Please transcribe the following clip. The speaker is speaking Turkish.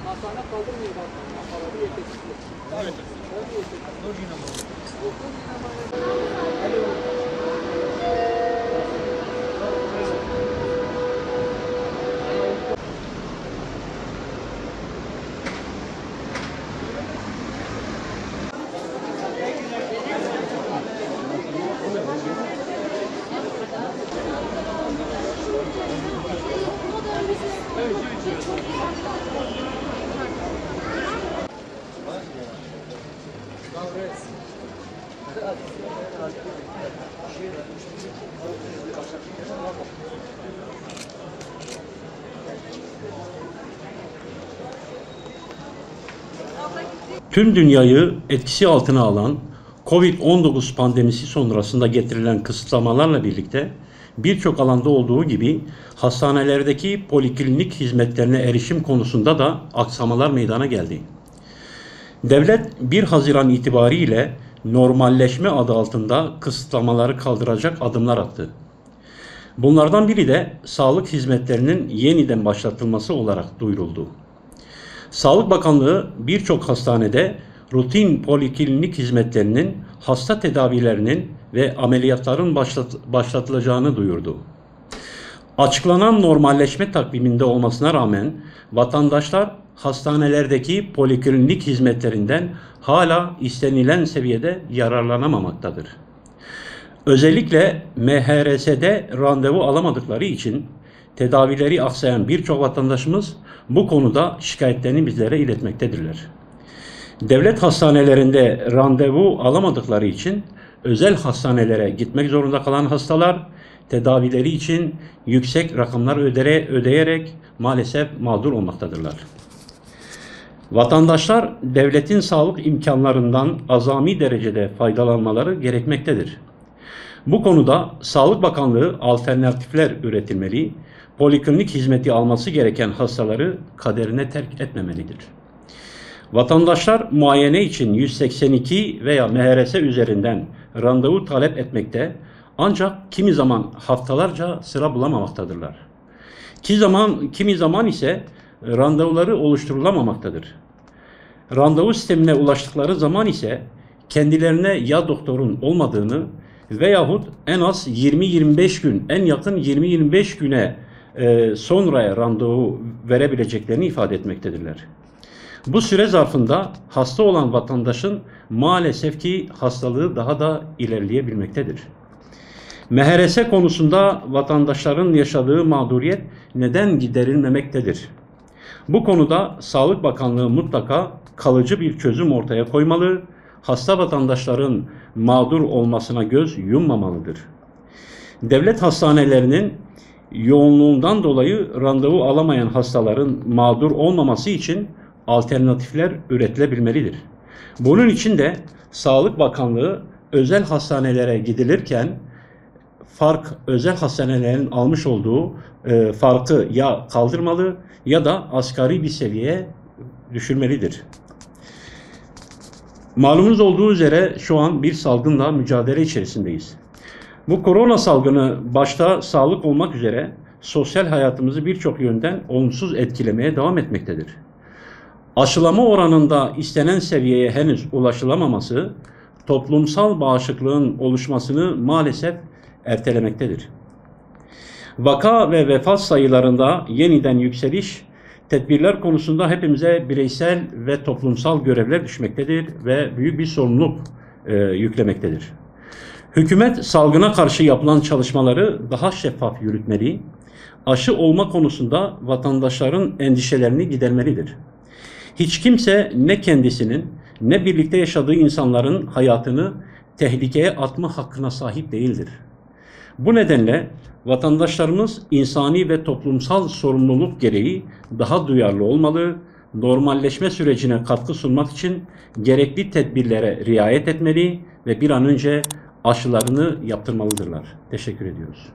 Hastane kaldırmıyor bak. Havalı yetekli. Evet. Tüm dünyayı etkisi altına alan Covid-19 pandemisi sonrasında getirilen kısıtlamalarla birlikte birçok alanda olduğu gibi hastanelerdeki poliklinik hizmetlerine erişim konusunda da aksamalar meydana geldi. Devlet 1 Haziran itibariyle normalleşme adı altında kısıtlamaları kaldıracak adımlar attı. Bunlardan biri de sağlık hizmetlerinin yeniden başlatılması olarak duyuruldu. Sağlık Bakanlığı birçok hastanede rutin poliklinik hizmetlerinin, hasta tedavilerinin ve ameliyatların başlatılacağını duyurdu. Açıklanan normalleşme takviminde olmasına rağmen vatandaşlar hastanelerdeki poliklinik hizmetlerinden hala istenilen seviyede yararlanamamaktadır. Özellikle MHRS'de randevu alamadıkları için tedavileri aksayan birçok vatandaşımız bu konuda şikayetlerini bizlere iletmektedirler. Devlet hastanelerinde randevu alamadıkları için özel hastanelere gitmek zorunda kalan hastalar tedavileri için yüksek rakamlar ödeyerek maalesef mağdur olmaktadırlar. Vatandaşlar devletin sağlık imkanlarından azami derecede faydalanmaları gerekmektedir. Bu konuda Sağlık Bakanlığı alternatifler üretilmeli, poliklinik hizmeti alması gereken hastaları kaderine terk etmemelidir. Vatandaşlar muayene için 182 veya MHRS üzerinden randevu talep etmekte ancak kimi zaman haftalarca sıra bulamamaktadırlar. Kimi zaman ise randevuları oluşturulamamaktadır. Randevu sistemine ulaştıkları zaman ise kendilerine ya doktorun olmadığını veyahut en az 20-25 gün, en yakın 20-25 güne sonraya randevu verebileceklerini ifade etmektedirler. Bu süre zarfında hasta olan vatandaşın maalesef ki hastalığı daha da ilerleyebilmektedir. MHRS konusunda vatandaşların yaşadığı mağduriyet neden giderilmemektedir? Bu konuda Sağlık Bakanlığı mutlaka kalıcı bir çözüm ortaya koymalı, hasta vatandaşların mağdur olmasına göz yummamalıdır. Devlet hastanelerinin yoğunluğundan dolayı randevu alamayan hastaların mağdur olmaması için alternatifler üretilebilmelidir. Bunun için de Sağlık Bakanlığı özel hastanelere gidilirken özel hastanelerin almış olduğu farkı ya kaldırmalı ya da asgari bir seviyeye düşürmelidir. Malumunuz olduğu üzere şu an bir salgınla mücadele içerisindeyiz. Bu korona salgını başta sağlık olmak üzere sosyal hayatımızı birçok yönden olumsuz etkilemeye devam etmektedir. Aşılama oranında istenen seviyeye henüz ulaşılamaması, toplumsal bağışıklığın oluşmasını maalesef ertelemektedir. Vaka ve vefat sayılarında yeniden yükseliş, tedbirler konusunda hepimize bireysel ve toplumsal görevler düşmektedir ve büyük bir sorumluluk yüklemektedir. Hükümet salgına karşı yapılan çalışmaları daha şeffaf yürütmeli, aşı olma konusunda vatandaşların endişelerini gidermelidir. Hiç kimse ne kendisinin ne birlikte yaşadığı insanların hayatını tehlikeye atma hakkına sahip değildir. Bu nedenle vatandaşlarımız insani ve toplumsal sorumluluk gereği daha duyarlı olmalı, normalleşme sürecine katkı sunmak için gerekli tedbirlere riayet etmeli ve bir an önce aşılarını yaptırmalıdırlar. Teşekkür ediyoruz.